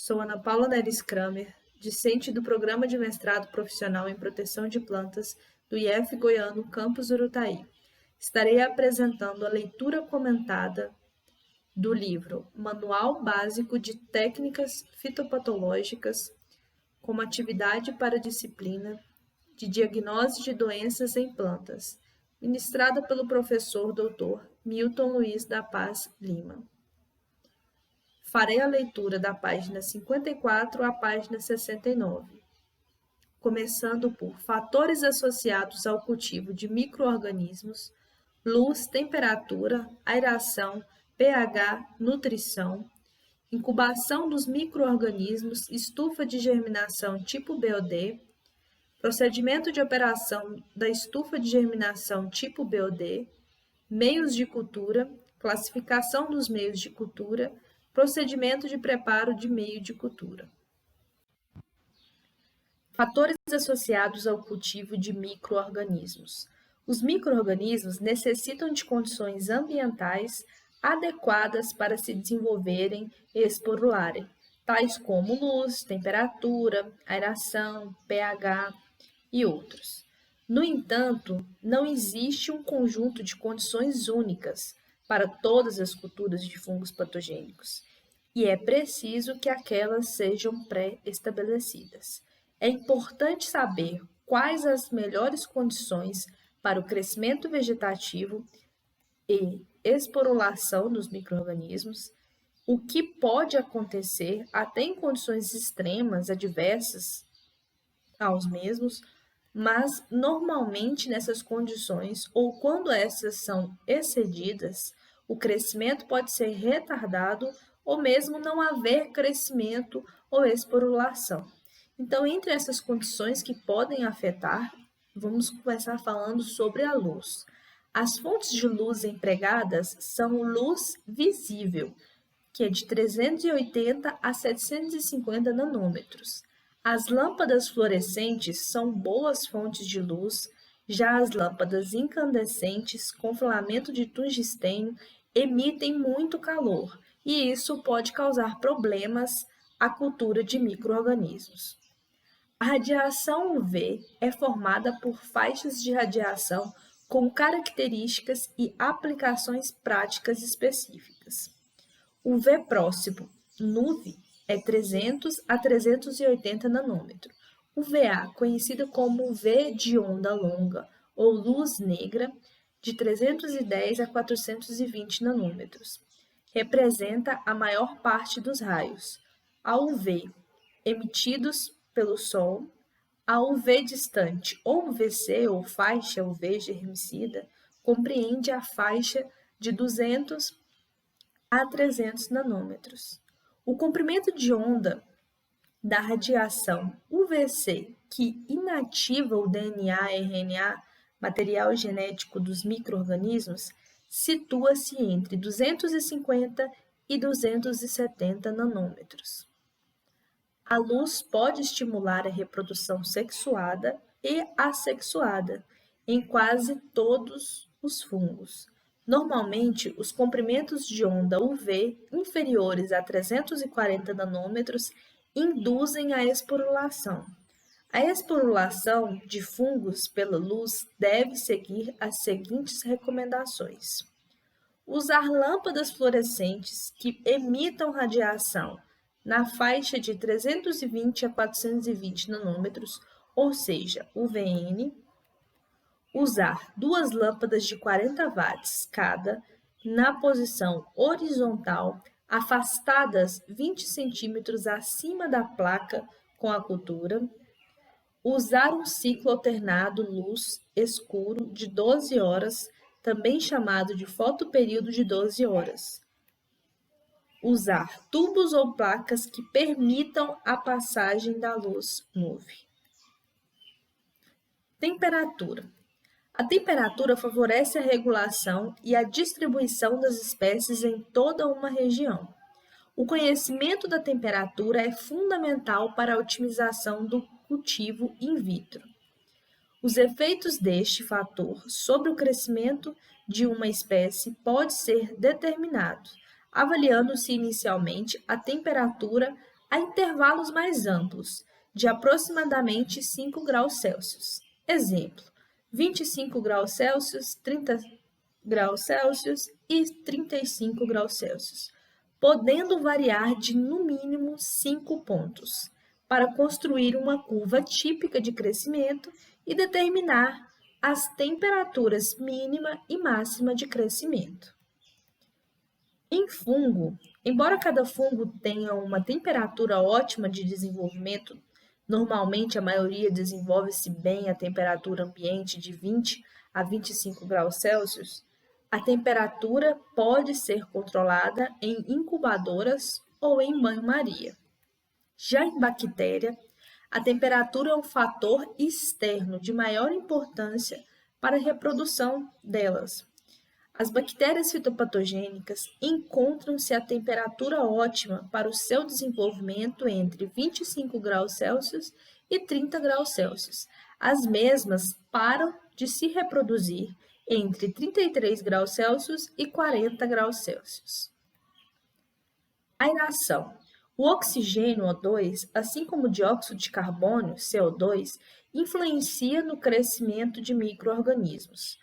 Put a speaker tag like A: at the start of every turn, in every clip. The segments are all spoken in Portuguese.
A: Sou Ana Paula Neres Kramer, discente do Programa de Mestrado Profissional em Proteção de Plantas do IF Goiano, Campus Urutaí. Estarei apresentando a leitura comentada do livro Manual Básico de Técnicas Fitopatológicas como atividade para a disciplina de Diagnose de Doenças em Plantas, ministrada pelo professor Dr. Milton Luiz da Paz Lima. Farei a leitura da página 54 à página 69, começando por fatores associados ao cultivo de micro-organismos, luz, temperatura, aeração, pH, nutrição, incubação dos micro-organismos, estufa de germinação tipo BOD, procedimento de operação da estufa de germinação tipo BOD, meios de cultura, classificação dos meios de cultura, procedimento de preparo de meio de cultura. Fatores associados ao cultivo de micro-organismos. Os micro-organismos necessitam de condições ambientais adequadas para se desenvolverem e esporularem, tais como luz, temperatura, aeração, pH e outros. No entanto, não existe um conjunto de condições únicas para todas as culturas de fungos patogênicos, e é preciso que aquelas sejam pré-estabelecidas. É importante saber quais as melhores condições para o crescimento vegetativo e esporulação dos micro-organismos, o que pode acontecer até em condições extremas adversas aos mesmos, mas normalmente nessas condições ou quando essas são excedidas, o crescimento pode ser retardado ou mesmo não haver crescimento ou esporulação. Então, entre essas condições que podem afetar, vamos começar falando sobre a luz. As fontes de luz empregadas são luz visível, que é de 380 a 750 nanômetros. As lâmpadas fluorescentes são boas fontes de luz, já as lâmpadas incandescentes com filamento de tungstênio emitem muito calor, e isso pode causar problemas à cultura de micro-organismos. A radiação UV é formada por faixas de radiação com características e aplicações práticas específicas. O V próximo, NUV, é 300 a 380 nanômetros. O VA, conhecido como V de onda longa ou luz negra, de 310 a 420 nanômetros. Representa a maior parte dos raios. A UV, emitidos pelo Sol, a UV distante, ou VC, ou faixa UV germicida, compreende a faixa de 200 a 300 nanômetros. O comprimento de onda da radiação UVC, que inativa o DNA e RNA, material genético dos micro-organismos, situa-se entre 250 e 270 nanômetros. A luz pode estimular a reprodução sexuada e assexuada em quase todos os fungos. Normalmente, os comprimentos de onda UV inferiores a 340 nanômetros induzem a esporulação. A esporulação de fungos pela luz deve seguir as seguintes recomendações: usar lâmpadas fluorescentes que emitam radiação na faixa de 320 a 420 nanômetros, ou seja, UVN. Usar 2 lâmpadas de 40 watts cada na posição horizontal, afastadas 20 centímetros acima da placa com a cultura. Usar um ciclo alternado luz-escuro de 12 horas, também chamado de fotoperíodo de 12 horas. Usar tubos ou placas que permitam a passagem da luz-nuvem. Temperatura. A temperatura favorece a regulação e a distribuição das espécies em toda uma região. O conhecimento da temperatura é fundamental para a otimização do cultivo in vitro. Os efeitos deste fator sobre o crescimento de uma espécie pode ser determinado, avaliando-se inicialmente a temperatura a intervalos mais amplos, de aproximadamente 5 graus Celsius. Exemplo: 25 graus Celsius, 30 graus Celsius e 35 graus Celsius, podendo variar de no mínimo 5 pontos, para construir uma curva típica de crescimento e determinar as temperaturas mínima e máxima de crescimento. Em fungo, embora cada fungo tenha uma temperatura ótima de desenvolvimento, normalmente a maioria desenvolve-se bem a temperatura ambiente de 20 a 25 graus Celsius, a temperatura pode ser controlada em incubadoras ou em banho-maria. Já em bactéria, a temperatura é um fator externo de maior importância para a reprodução delas. As bactérias fitopatogênicas encontram-se a temperatura ótima para o seu desenvolvimento entre 25 graus Celsius e 30 graus Celsius. As mesmas param de se reproduzir entre 33 graus Celsius e 40 graus Celsius. Aeração. O oxigênio O2, assim como o dióxido de carbono, CO2, influencia no crescimento de micro-organismos.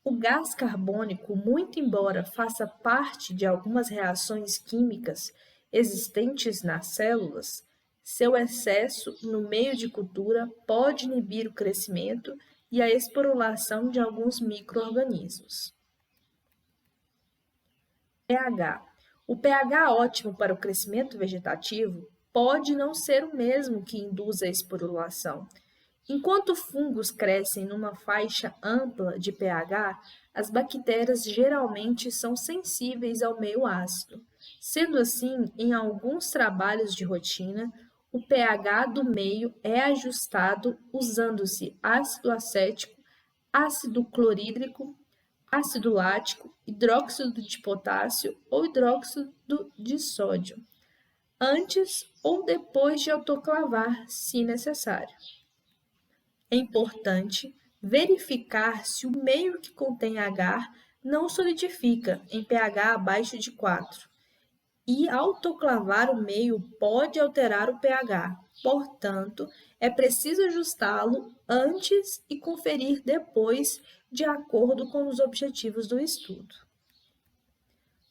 A: O gás carbônico, muito embora faça parte de algumas reações químicas existentes nas células, seu excesso no meio de cultura pode inibir o crescimento e a esporulação de alguns micro-organismos. pH. O pH ótimo para o crescimento vegetativo pode não ser o mesmo que induz a esporulação. Enquanto fungos crescem numa faixa ampla de pH, as bactérias geralmente são sensíveis ao meio ácido. Sendo assim, em alguns trabalhos de rotina, o pH do meio é ajustado usando-se ácido acético, ácido clorídrico, ácido lático, hidróxido de potássio ou hidróxido de sódio, antes ou depois de autoclavar, se necessário. É importante verificar se o meio que contém agar não solidifica em pH abaixo de 4. E autoclavar o meio pode alterar o pH, portanto, é preciso ajustá-lo antes e conferir depois, de acordo com os objetivos do estudo.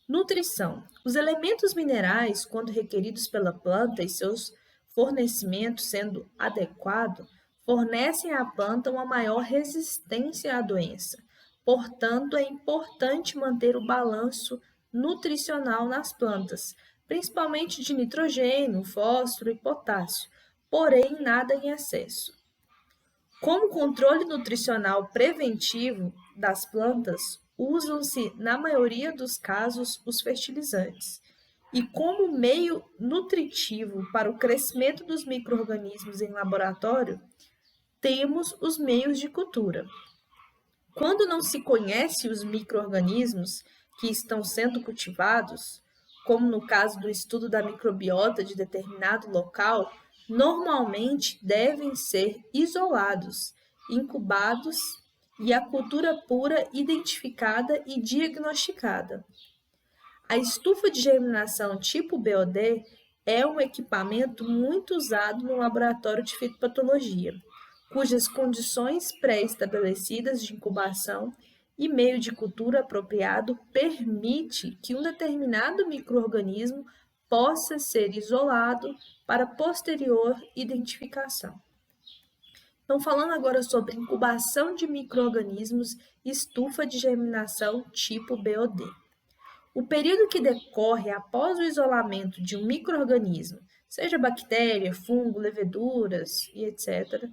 A: Nutrição. Os elementos minerais, quando requeridos pela planta e seus fornecimentos sendo adequado, fornecem à planta uma maior resistência à doença. Portanto, é importante manter o balanço nutricional nas plantas, principalmente de nitrogênio, fósforo e potássio, porém nada em excesso. Como controle nutricional preventivo das plantas, usam-se, na maioria dos casos, os fertilizantes. E como meio nutritivo para o crescimento dos micro-organismos em laboratório, temos os meios de cultura. Quando não se conhece os micro-organismos que estão sendo cultivados, como no caso do estudo da microbiota de determinado local, normalmente devem ser isolados, incubados e a cultura pura identificada e diagnosticada. A estufa de germinação tipo BOD é um equipamento muito usado no laboratório de fitopatologia, cujas condições pré-estabelecidas de incubação e meio de cultura apropriado permite que um determinado micro-organismo possa ser isolado para posterior identificação. Então, falando agora sobre incubação de micro-organismos e estufa de germinação tipo BOD. O período que decorre após o isolamento de um micro-organismo, seja bactéria, fungo, leveduras e etc.,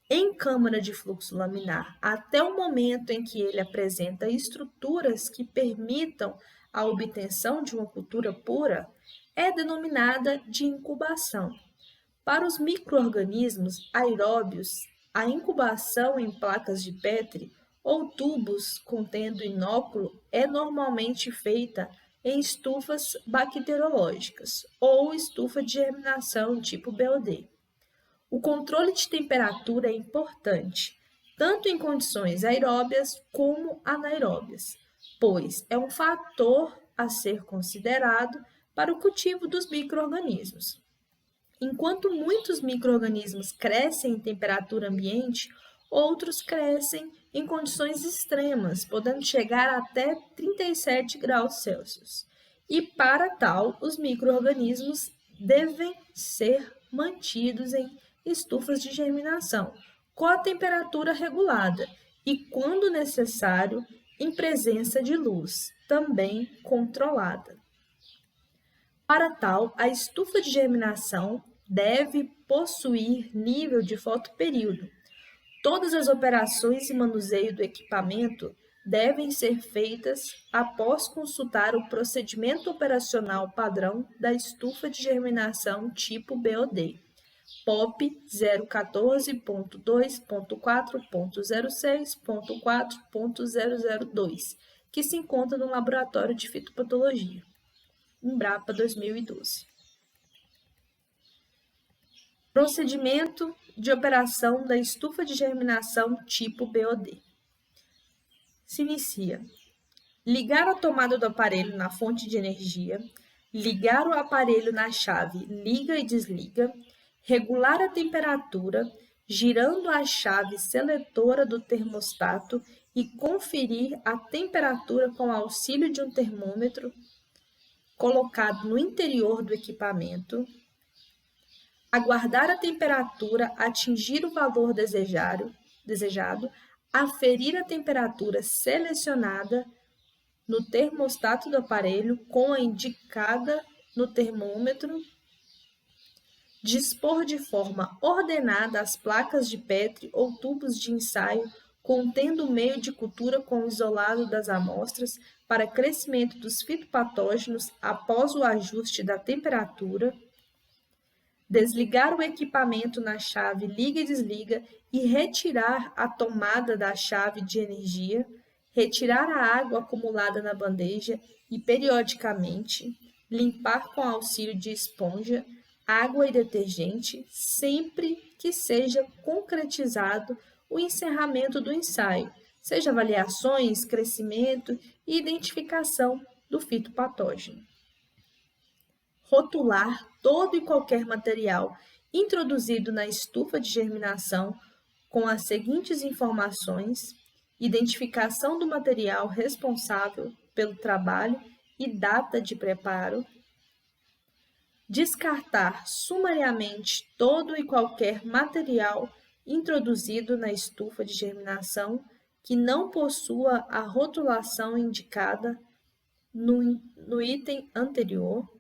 A: em câmara de fluxo laminar, até o momento em que ele apresenta estruturas que permitam a obtenção de uma cultura pura, é denominada de incubação. Para os micro-organismos aeróbios, a incubação em placas de Petri ou tubos contendo inóculo é normalmente feita em estufas bacteriológicas ou estufa de germinação tipo BOD. O controle de temperatura é importante, tanto em condições aeróbias como anaeróbias, pois é um fator a ser considerado para o cultivo dos micro-organismos. Enquanto muitos micro-organismos crescem em temperatura ambiente, outros crescem em condições extremas, podendo chegar até 37 graus Celsius. E para tal, os micro-organismos devem ser mantidos em estufas de germinação, com a temperatura regulada e, quando necessário, em presença de luz, também controlada. Para tal, a estufa de germinação deve possuir nível de fotoperíodo. Todas as operações e manuseio do equipamento devem ser feitas após consultar o procedimento operacional padrão da estufa de germinação tipo BOD, POP 014.2.4.06.4.002, que se encontra no Laboratório de Fitopatologia, Embrapa 2012. Procedimento de operação da estufa de germinação tipo BOD. Se inicia: ligar a tomada do aparelho na fonte de energia, ligar o aparelho na chave liga e desliga, regular a temperatura, girando a chave seletora do termostato e conferir a temperatura com auxílio de um termômetro colocado no interior do equipamento, aguardar a temperatura atingir o valor desejado, aferir a temperatura selecionada no termostato do aparelho com a indicada no termômetro, dispor de forma ordenada as placas de Petri ou tubos de ensaio contendo meio de cultura com o isolado das amostras para crescimento dos fitopatógenos após o ajuste da temperatura, desligar o equipamento na chave liga e desliga e retirar a tomada da chave de energia, retirar a água acumulada na bandeja e, periodicamente, limpar com auxílio de esponja, água e detergente, sempre que seja concretizado o encerramento do ensaio, seja avaliações, crescimento e identificação do fitopatógeno. Rotular todo e qualquer material introduzido na estufa de germinação com as seguintes informações: identificação do material responsável pelo trabalho e data de preparo, descartar sumariamente todo e qualquer material introduzido na estufa de germinação que não possua a rotulação indicada no item anterior,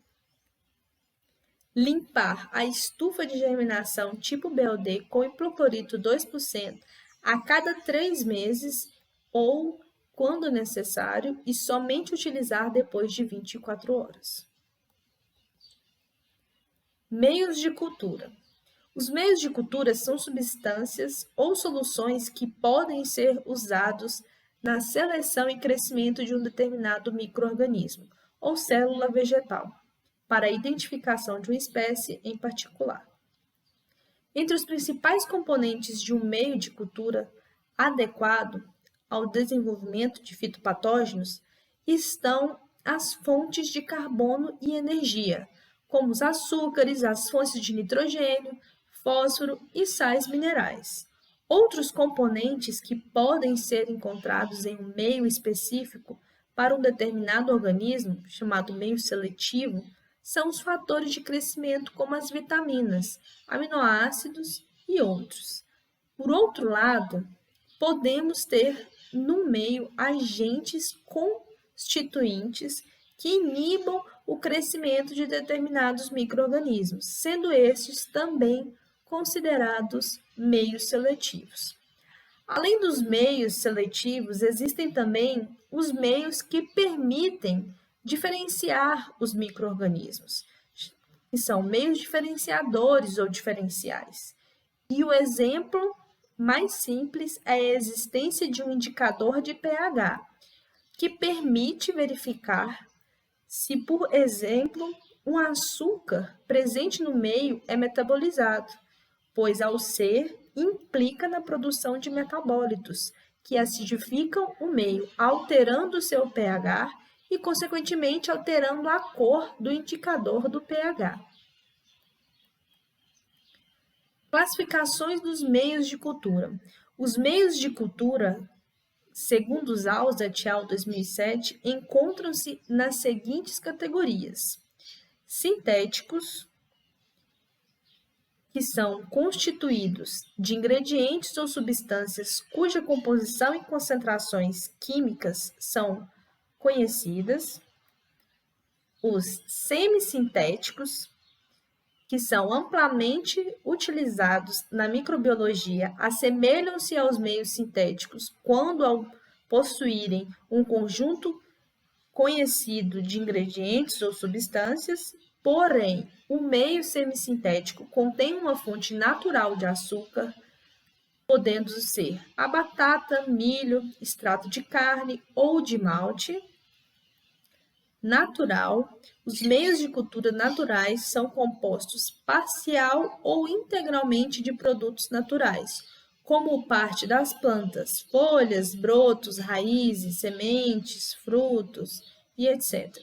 A: limpar a estufa de germinação tipo BOD com hipoclorito 2% a cada 3 meses ou, quando necessário, e somente utilizar depois de 24 horas. Meios de cultura. Os meios de cultura são substâncias ou soluções que podem ser usados na seleção e crescimento de um determinado micro-organismo ou célula vegetal, para a identificação de uma espécie em particular. Entre os principais componentes de um meio de cultura adequado ao desenvolvimento de fitopatógenos estão as fontes de carbono e energia, como os açúcares, as fontes de nitrogênio, fósforo e sais minerais. Outros componentes que podem ser encontrados em um meio específico para um determinado organismo, chamado meio seletivo, são os fatores de crescimento, como as vitaminas, aminoácidos e outros. Por outro lado, podemos ter no meio agentes constituintes que inibam o crescimento de determinados micro-organismos, sendo estes também considerados meios seletivos. Além dos meios seletivos, existem também os meios que permitem diferenciar os micro-organismos, que são meios diferenciadores ou diferenciais. E o exemplo mais simples é a existência de um indicador de pH, que permite verificar se, por exemplo, um açúcar presente no meio é metabolizado, pois ao ser, implica na produção de metabólitos, que acidificam o meio, alterando seu pH e, consequentemente, alterando a cor do indicador do pH. Classificações dos meios de cultura. Os meios de cultura, segundo os Zaus et al. 2007, encontram-se nas seguintes categorias: sintéticos, que são constituídos de ingredientes ou substâncias cuja composição e concentrações químicas são conhecidas; os semissintéticos, que são amplamente utilizados na microbiologia, assemelham-se aos meios sintéticos quando, ao possuírem um conjunto conhecido de ingredientes ou substâncias, porém, o meio semissintético contém uma fonte natural de açúcar, podendo ser a batata, milho, extrato de carne ou de malte natural. Os meios de cultura naturais são compostos parcial ou integralmente de produtos naturais, como parte das plantas, folhas, brotos, raízes, sementes, frutos e etc.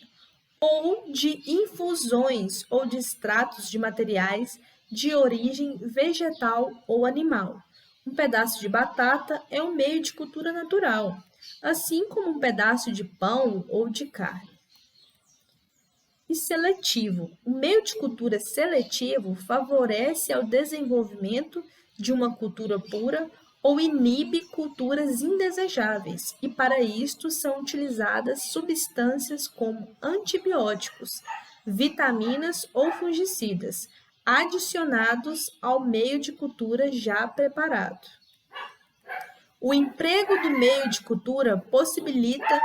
A: Ou de infusões ou de extratos de materiais de origem vegetal ou animal. Um pedaço de batata é um meio de cultura natural, assim como um pedaço de pão ou de carne. E seletivo. O meio de cultura seletivo favorece ao desenvolvimento de uma cultura pura ou inibe culturas indesejáveis, e para isto são utilizadas substâncias como antibióticos, vitaminas ou fungicidas, adicionados ao meio de cultura já preparado. O emprego do meio de cultura possibilita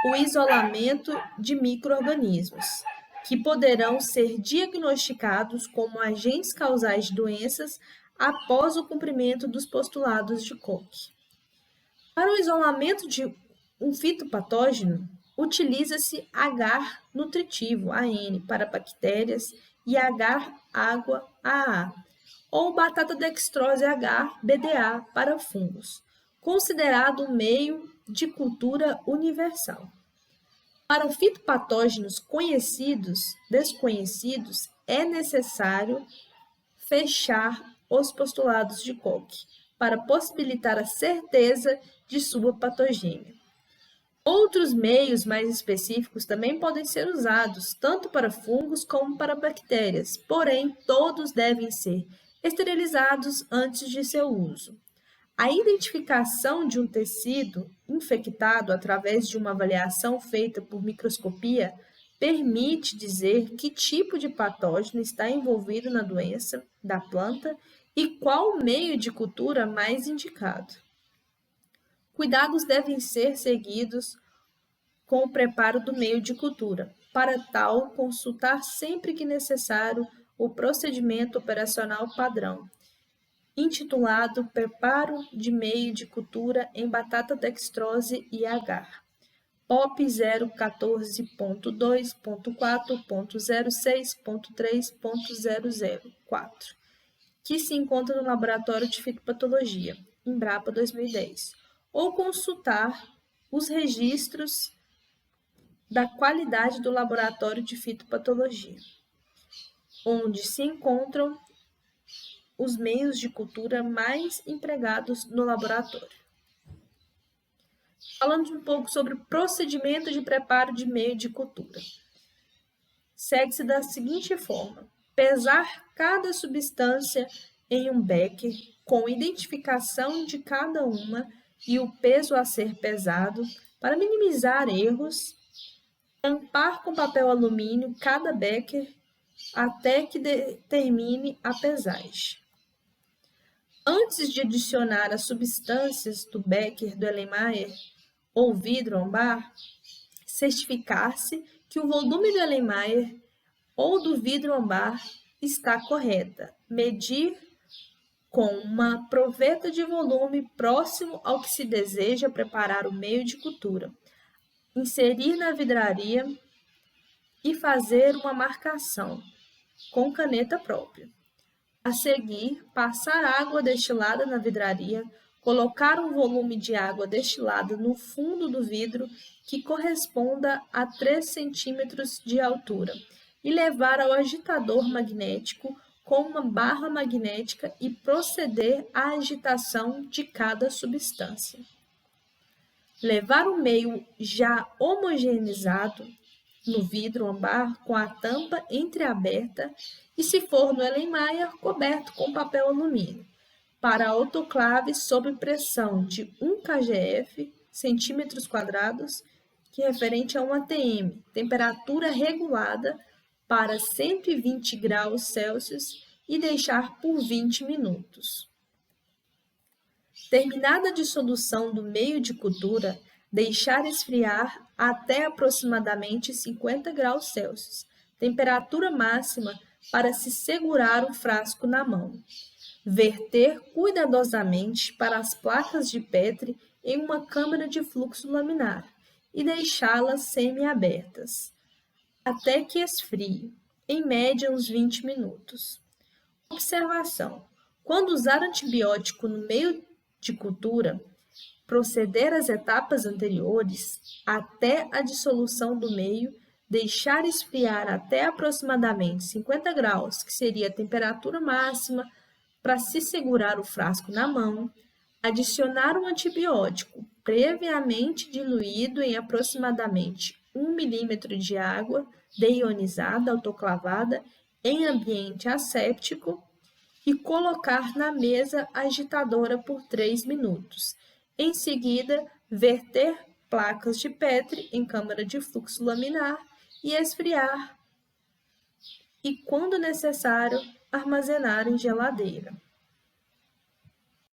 A: o isolamento de micro-organismos, que poderão ser diagnosticados como agentes causais de doenças após o cumprimento dos postulados de Koch. Para o isolamento de um fitopatógeno, utiliza-se agar nutritivo, AN, para bactérias e agar-água, AA, ou batata dextrose agar, BDA, para fungos, considerado um meio de cultura universal. Para fitopatógenos conhecidos, desconhecidos, é necessário fechar os postulados de Koch para possibilitar a certeza de sua patogênia. Outros meios mais específicos também podem ser usados, tanto para fungos como para bactérias, porém, todos devem ser esterilizados antes de seu uso. A identificação de um tecido infectado através de uma avaliação feita por microscopia permite dizer que tipo de patógeno está envolvido na doença da planta e qual o meio de cultura mais indicado. Cuidados devem ser seguidos com o preparo do meio de cultura. Para tal, consultar sempre que necessário o procedimento operacional padrão, intitulado Preparo de Meio de Cultura em Batata Dextrose e Agar, POP 014.2.4.06.3.004, que se encontra no Laboratório de Fitopatologia, Embrapa 2010, ou consultar os registros da qualidade do Laboratório de Fitopatologia, onde se encontram os meios de cultura mais empregados no laboratório. Falando um pouco sobre o procedimento de preparo de meio de cultura. Segue-se da seguinte forma: pesar cada substância em um becker com identificação de cada uma e o peso a ser pesado para minimizar erros, tampar com papel alumínio cada becker até que termine a pesagem. Antes de adicionar as substâncias do becker do Erlenmeyer ou vidro âmbar, certificar-se que o volume do Erlenmeyer ou do vidro âmbar está correta. Medir com uma proveta de volume próximo ao que se deseja preparar o meio de cultura. Inserir na vidraria e fazer uma marcação com caneta própria. A seguir, passar água destilada na vidraria, colocar um volume de água destilada no fundo do vidro que corresponda a 3 cm de altura e levar ao agitador magnético com uma barra magnética e proceder à agitação de cada substância. Levar o meio já homogeneizado no vidro âmbar com a tampa entreaberta e, se for no Erlenmeyer, coberto com papel alumínio, para autoclave sob pressão de 1 kgf, centímetros quadrados, que é referente a 1 atm, temperatura regulada para 120 graus Celsius e deixar por 20 minutos. Terminada a dissolução do meio de cultura, deixar esfriar até aproximadamente 50 graus Celsius, temperatura máxima para se segurar o frasco na mão. Verter cuidadosamente para as placas de Petri em uma câmara de fluxo laminar e deixá-las semi-abertas, até que esfrie, em média uns 20 minutos. Observação: quando usar antibiótico no meio de cultura, proceder às etapas anteriores, até a dissolução do meio, deixar esfriar até aproximadamente 50 graus, que seria a temperatura máxima para se segurar o frasco na mão, adicionar um antibiótico previamente diluído em aproximadamente 1 milímetro de água deionizada autoclavada em ambiente asséptico e colocar na mesa agitadora por 3 minutos. Em seguida, verter placas de Petri em câmara de fluxo laminar e esfriar. E, quando necessário, armazenar em geladeira.